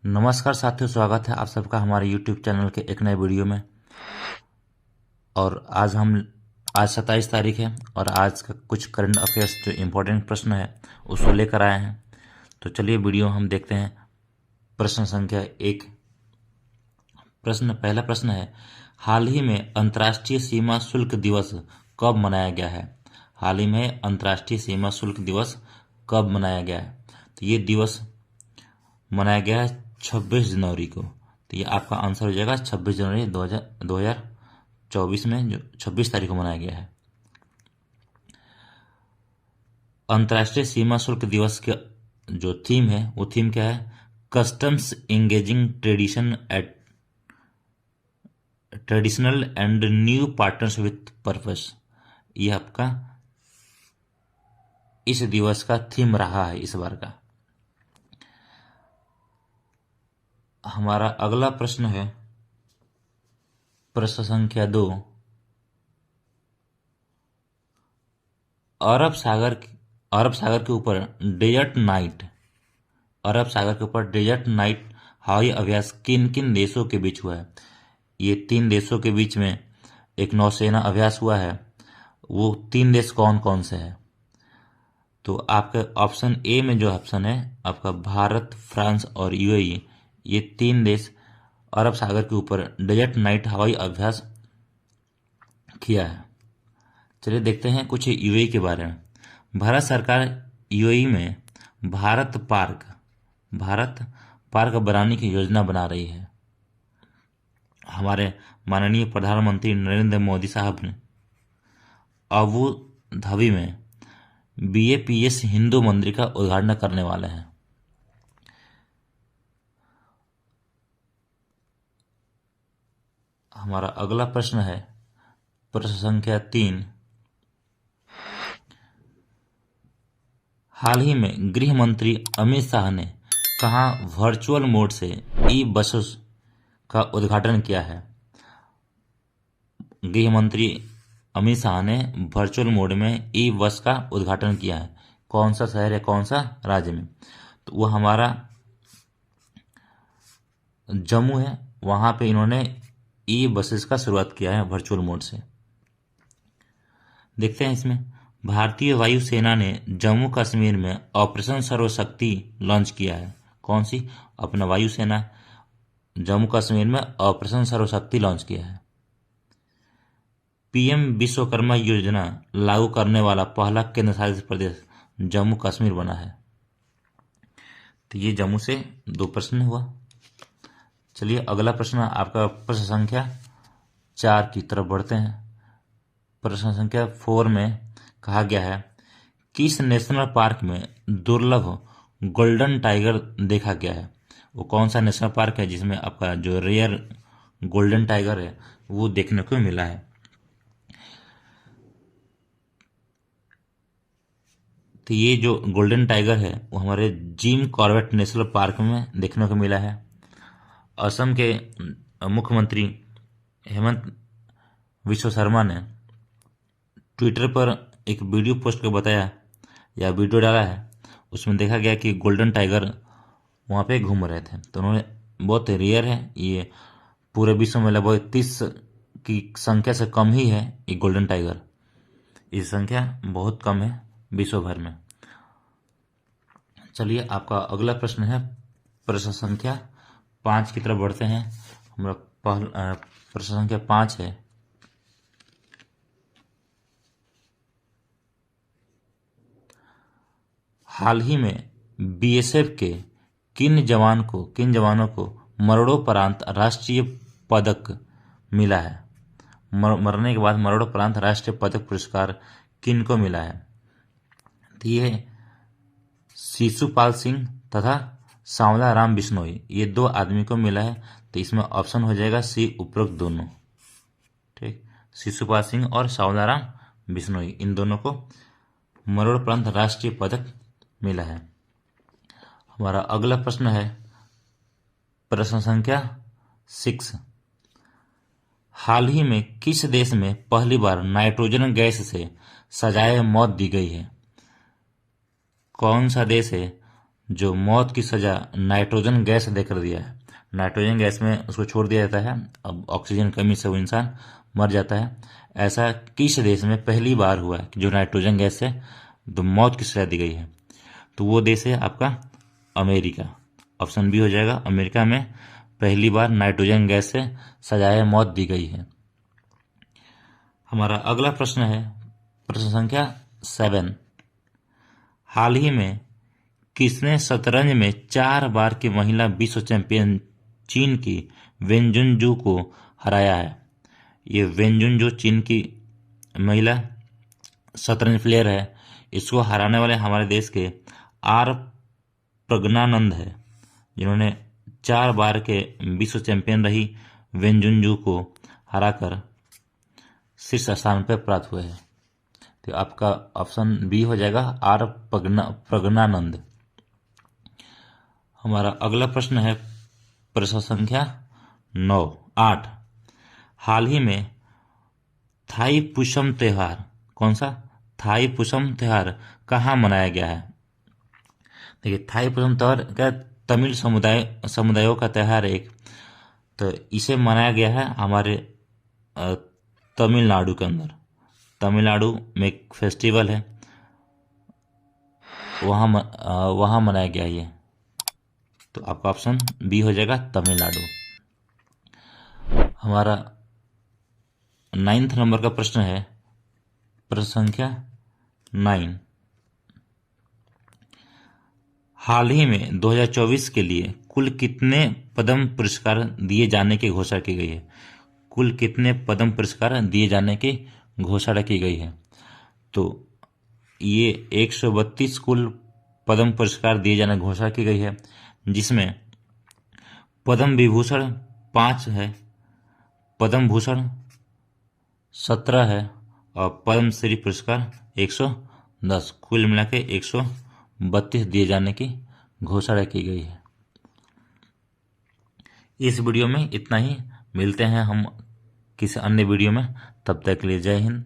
नमस्कार साथियों, स्वागत है आप सबका हमारे YouTube चैनल के एक नए वीडियो में। और आज 27 तारीख है और आज का कुछ करंट अफेयर्स जो इम्पोर्टेंट प्रश्न है उसको लेकर आए हैं। तो चलिए वीडियो हम देखते हैं। प्रश्न संख्या 1। पहला प्रश्न है, हाल ही में अंतर्राष्ट्रीय सीमा शुल्क दिवस कब मनाया गया है? हाल ही में अंतर्राष्ट्रीय सीमा शुल्क दिवस कब मनाया गया है? तो ये दिवस मनाया गया है 26 जनवरी को। तो ये आपका आंसर हो जाएगा 26 जनवरी 2024 में, जो 26 तारीख को मनाया गया है। अंतर्राष्ट्रीय सीमा शुल्क दिवस का जो थीम है वो थीम क्या है? Customs engaging traditional and new partners with purpose. ये आपका इस दिवस का थीम रहा है इस बार का। हमारा अगला प्रश्न है प्रश्न संख्या 2। अरब सागर के ऊपर डेजर्ट नाइट हवाई अभ्यास किन किन देशों के बीच हुआ है? ये 3 देशों के बीच में एक नौसेना अभ्यास हुआ है। वो 3 देश कौन कौन से हैं? तो आपका ऑप्शन ए में जो ऑप्शन है आपका भारत, फ्रांस और यूएई, ये 3 देश अरब सागर के ऊपर डेजर्ट नाइट हवाई अभ्यास किया है। चलिए देखते हैं कुछ यूएई के बारे में। भारत सरकार यूएई में भारत पार्क बनाने की योजना बना रही है। हमारे माननीय प्रधानमंत्री नरेंद्र मोदी साहब ने अबू धाबी में बीएपीएस हिंदू मंदिर का उद्घाटन करने वाले हैं। हमारा अगला प्रश्न है प्रश्न संख्या 3। हाल ही में गृह मंत्री अमित शाह ने कहां वर्चुअल मोड से ई बसेस का उद्घाटन किया है? गृह मंत्री अमित शाह ने वर्चुअल मोड में ई बस का उद्घाटन किया है। कौन सा शहर है, कौन सा राज्य में? तो वो हमारा जम्मू है। वहां पे इन्होंने ई बसेस का शुरुआत किया है वर्चुअल मोड से। देखते हैं इसमें, भारतीय वायुसेना ने जम्मू कश्मीर में ऑपरेशन सर्वशक्ति लॉन्च किया है। कौन सी? अपना वायुसेना जम्मू कश्मीर में ऑपरेशन सर्वशक्ति लॉन्च किया है। पीएम विश्वकर्मा योजना लागू करने वाला पहला केंद्र शासित प्रदेश जम्मू कश्मीर बना है। तो ये जम्मू से 2 प्रश्न हुआ। चलिए अगला प्रश्न आपका प्रश्न संख्या 4 की तरफ बढ़ते हैं। प्रश्न संख्या 4 में कहा गया है, किस नेशनल पार्क में दुर्लभ गोल्डन टाइगर देखा गया है? वो कौन सा नेशनल पार्क है जिसमें आपका जो रेयर गोल्डन टाइगर है वो देखने को मिला है? तो ये जो गोल्डन टाइगर है वो हमारे जिम कॉर्बेट नेशनल पार्क में देखने को मिला है। असम के मुख्यमंत्री हेमंत विश्व शर्मा ने ट्विटर पर एक वीडियो पोस्ट कर बताया या वीडियो डाला है, उसमें देखा गया कि गोल्डन टाइगर वहाँ पे घूम रहे थे। तो उन्होंने, बहुत रेयर है ये, पूरे विश्व में लगभग 30 की संख्या से कम ही है ये गोल्डन टाइगर। ये संख्या बहुत कम है विश्व भर में। चलिए आपका अगला प्रश्न है प्रश्न संख्या 5 की तरफ बढ़ते हैं। हमारा प्रश्न संख्या 5 है, हाल ही में बीएसएफ के किन जवानों को मरणोपरांत राष्ट्रीय पदक मिला है? मरने के बाद मरणोपरांत राष्ट्रीय पदक पुरस्कार किन को मिला है? तो ये शिशुपाल सिंह तथा सांवला राम बिश्नोई, ये 2 आदमी को मिला है। तो इसमें ऑप्शन हो जाएगा सी, उपरोक्त दोनों। ठीक, शिशुपाल सिंह और सांवला राम बिश्नोई, इन दोनों को मरणोपरांत राष्ट्रीय पदक मिला है। हमारा अगला प्रश्न है प्रश्न संख्या 6। हाल ही में किस देश में पहली बार नाइट्रोजन गैस से सजाए मौत दी गई है? कौन सा देश है जो मौत की सजा नाइट्रोजन गैस देकर दिया है। नाइट्रोजन गैस में उसको छोड़ दिया जाता है, अब ऑक्सीजन कमी से वो इंसान मर जाता है। ऐसा किस देश में पहली बार हुआ है कि जो नाइट्रोजन गैस से तो मौत की सजा दी गई है? तो वो देश है आपका अमेरिका। ऑप्शन बी हो जाएगा, अमेरिका में पहली बार नाइट्रोजन गैस से सजाए मौत दी गई है। हमारा अगला प्रश्न है प्रश्न संख्या 7। हाल ही में किसने शतरंज में 4 बार की महिला विश्व चैंपियन चीन की वेन जुनजू को हराया है? ये वेन जुनजू चीन की महिला शतरंज प्लेयर है। इसको हराने वाले हमारे देश के आर प्रज्ञानंद है, जिन्होंने 4 बार के विश्व चैंपियन रही वेन जुनजू को हराकर शीर्ष स्थान पर प्राप्त हुए हैं। तो आपका ऑप्शन बी हो जाएगा, आर प्रज्ञानंद। हमारा अगला प्रश्न है प्रश्न संख्या 8। हाल ही में थाई पुषम त्योहार, कौन सा थाई पुषम त्योहार कहाँ मनाया गया है? देखिए, थाई पुषम त्योहार क्या तमिल समुदायों का त्योहार है एक, तो इसे मनाया गया है हमारे तमिलनाडु के अंदर। तमिलनाडु में एक फेस्टिवल है, वहाँ मनाया गया ये। तो आपका ऑप्शन बी हो जाएगा, तमिलनाडु। हमारा 9th नंबर का प्रश्न है प्रश्न संख्या 9। हाल ही में 2024 के लिए कुल कितने पद्म पुरस्कार दिए जाने की घोषणा की गई है? कुल कितने पद्म पुरस्कार दिए जाने की घोषणा की गई है? तो ये 132 कुल पद्म पुरस्कार दिए जाने की घोषणा की गई है, जिसमें पद्म विभूषण 5 है, पद्म भूषण 17 है और पद्मश्री पुरस्कार 110, कुल मिला के 132 दिए जाने की घोषणा की गई है। इस वीडियो में इतना ही, मिलते हैं हम किसी अन्य वीडियो में, तब तक के लिए जय हिंद।